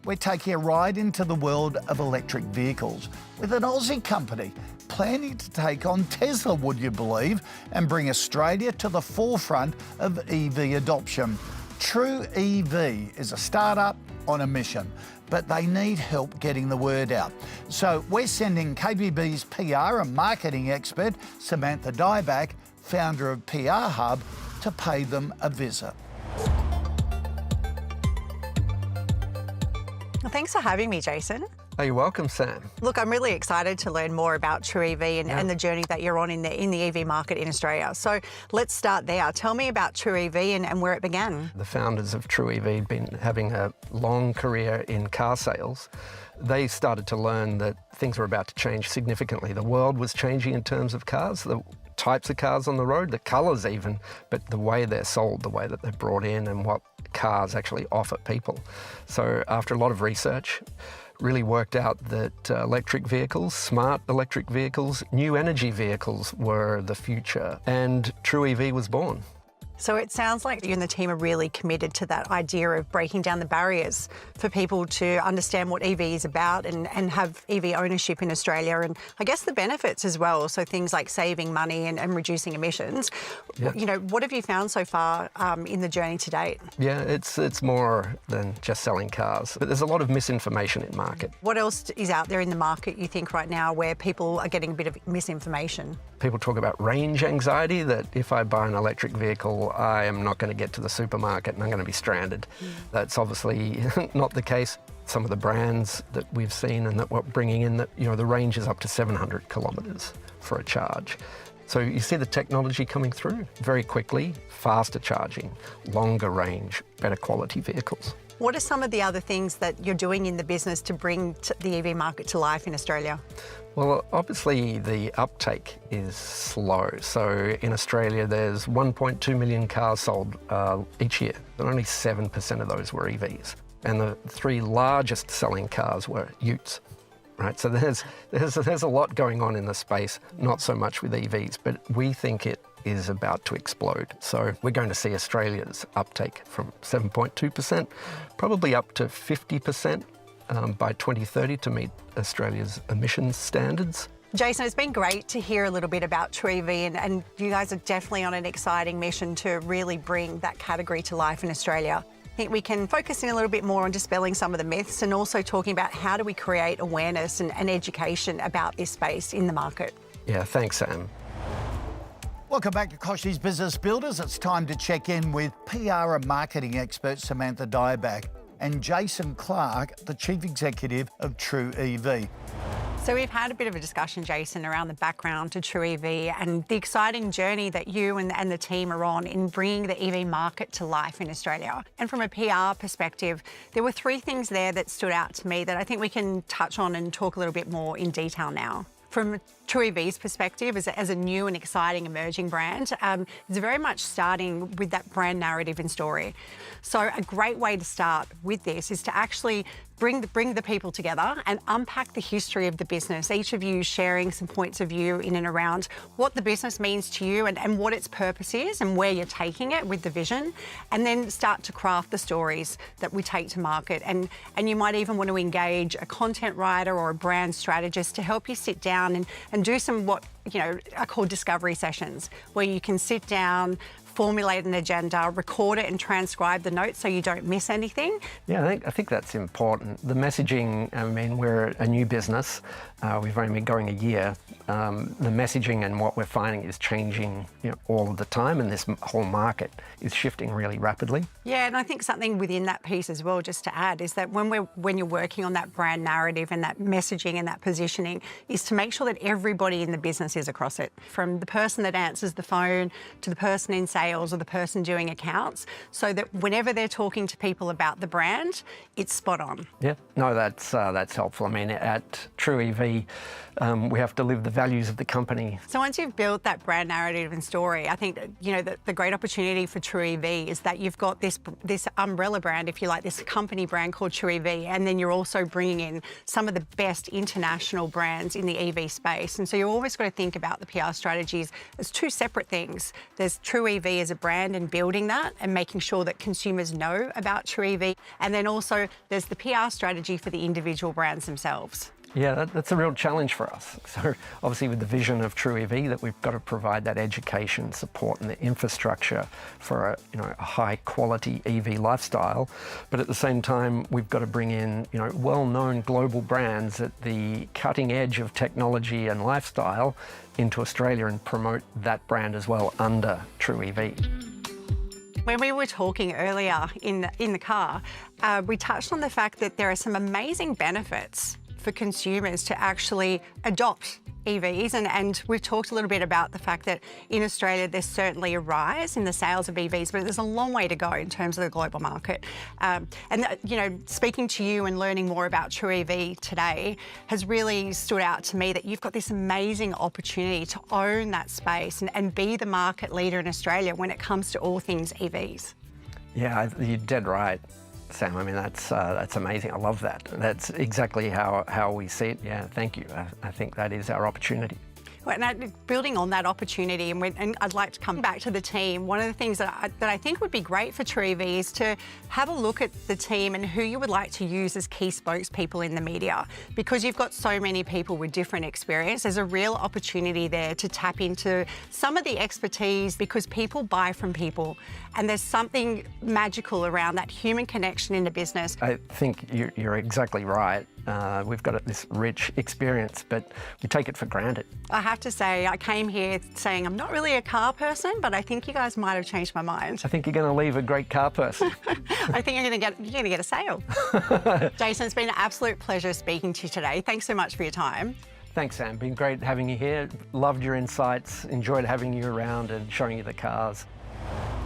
we're taking a ride into the world of electric vehicles with an Aussie company planning to take on Tesla, would you believe, and bring Australia to the forefront of EV adoption. TrueEV is a startup on a mission, but they need help getting the word out. So we're sending KBB's PR and marketing expert, Samantha Dybac, founder of PR Hub, to pay them a visit. Well, thanks for having me, Jason. Oh, you're welcome, Sam. Look, I'm really excited to learn more about TrueEV and the journey that you're on in the EV market in Australia. So let's start there. Tell me about TrueEV and where it began. The founders of TrueEV had been having a long career in car sales. They started to learn that things were about to change significantly. The world was changing in terms of cars, the types of cars on the road, the colours even, but the way they're sold, the way that they're brought in and what cars actually offer people. So after a lot of research, really worked out that electric vehicles, smart electric vehicles, new energy vehicles were the future, and TrueEV was born. So it sounds like you and the team are really committed to that idea of breaking down the barriers for people to understand what EV is about and have EV ownership in Australia, and I guess the benefits as well. So things like saving money and reducing emissions. Yeah. You know, what have you found so far in the journey to date? Yeah, it's more than just selling cars, but there's a lot of misinformation in market. What else is out there in the market, you think, right now where people are getting a bit of misinformation? People talk about range anxiety, that if I buy an electric vehicle, I am not going to get to the supermarket and I'm going to be stranded. That's obviously not the case. Some of the brands that we've seen and that we're bringing in, that, you know, the range is up to 700 kilometres for a charge. So you see the technology coming through very quickly, faster charging, longer range, better quality vehicles. What are some of the other things that you're doing in the business to bring the EV market to life in Australia? Well, obviously the uptake is slow. So in Australia, there's 1.2 million cars sold each year, but only 7% of those were EVs. And the three largest selling cars were utes. Right, so there's a lot going on in the space, not so much with EVs, but we think it is about to explode. So we're going to see Australia's uptake from 7.2%, probably up to 50% by 2030 to meet Australia's emissions standards. Jason, it's been great to hear a little bit about TrueEV, and you guys are definitely on an exciting mission to really bring that category to life in Australia. I think we can focus in a little bit more on dispelling some of the myths and also talking about how do we create awareness and education about this space in the market. Yeah, thanks, Sam. Welcome back to Kochies Business Builders. It's time to check in with PR and marketing expert Samantha Dybac and Jason Clarke, the Chief Executive of TrueEV. So we've had a bit of a discussion, Jason, around the background to TrueEV and the exciting journey that you and the team are on in bringing the EV market to life in Australia. And from a PR perspective, there were three things there that stood out to me that I think we can touch on and talk a little bit more in detail now. From TrueEV's perspective, as a new and exciting emerging brand, it's very much starting with that brand narrative and story. So a great way to start with this is to actually bring the people together and unpack the history of the business, each of you sharing some points of view in and around what the business means to you and what its purpose is and where you're taking it with the vision, and then start to craft the stories that we take to market. And you might even want to engage a content writer or a brand strategist to help you sit down and do some what are called discovery sessions, where you can sit down, formulate an agenda, record it and transcribe the notes so you don't miss anything. Yeah, I think that's important. The messaging, I mean, we're a new business. We've only been going a year. The messaging and what we're finding is changing all of the time, and this whole market is shifting really rapidly. Yeah, and I think something within that piece as well, just to add, is that when you're working on that brand narrative and that messaging and that positioning, is to make sure that everybody in the business is across it, from the person that answers the phone to the person in sales or the person doing accounts, so that whenever they're talking to people about the brand, it's spot on. Yeah, no, that's helpful. I mean, at TrueEV, we have to live the values of the company. So once you've built that brand narrative and story, I think that the great opportunity for TrueEV is that you've got this umbrella brand, if you like, this company brand called TrueEV, and then you're also bringing in some of the best international brands in the EV space. And so you always got to think about the PR strategies as two separate things. There's TrueEV TrueEV as a brand and building that and making sure that consumers know about TrueEV. And then also there's the PR strategy for the individual brands themselves. Yeah, that's a real challenge for us. So obviously with the vision of TrueEV, that we've got to provide that education, support and the infrastructure for a high quality EV lifestyle. But at the same time, we've got to bring in well-known global brands at the cutting edge of technology and lifestyle into Australia and promote that brand as well under TrueEV. When we were talking earlier in the car, we touched on the fact that there are some amazing benefits for consumers to actually adopt EVs. And we've talked a little bit about the fact that in Australia, there's certainly a rise in the sales of EVs, but there's a long way to go in terms of the global market. Speaking to you and learning more about TrueEV today has really stood out to me that you've got this amazing opportunity to own that space and be the market leader in Australia when it comes to all things EVs. Yeah, you're dead right, Sam. I mean, that's amazing. I love that. That's exactly how we see it. Yeah, thank you. I think that is our opportunity. Well, and building on that opportunity, and I'd like to come back to the team. One of the things that I think would be great for TrueEV is to have a look at the team and who you would like to use as key spokespeople in the media. Because you've got so many people with different experience, there's a real opportunity there to tap into some of the expertise, because people buy from people. And there's something magical around that human connection in the business. I think you're exactly right. We've got this rich experience, but we take it for granted. I have to say, I came here saying I'm not really a car person, but I think you guys might have changed my mind. I think you're going to leave a great car person. I think you're going to get a sale. Jason, it's been an absolute pleasure speaking to you today. Thanks so much for your time. Thanks, Sam. Been great having you here. Loved your insights. Enjoyed having you around and showing you the cars.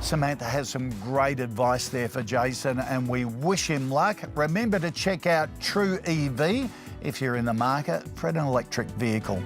Samantha has some great advice there for Jason, and we wish him luck. Remember to check out TrueEV if you're in the market for an electric vehicle.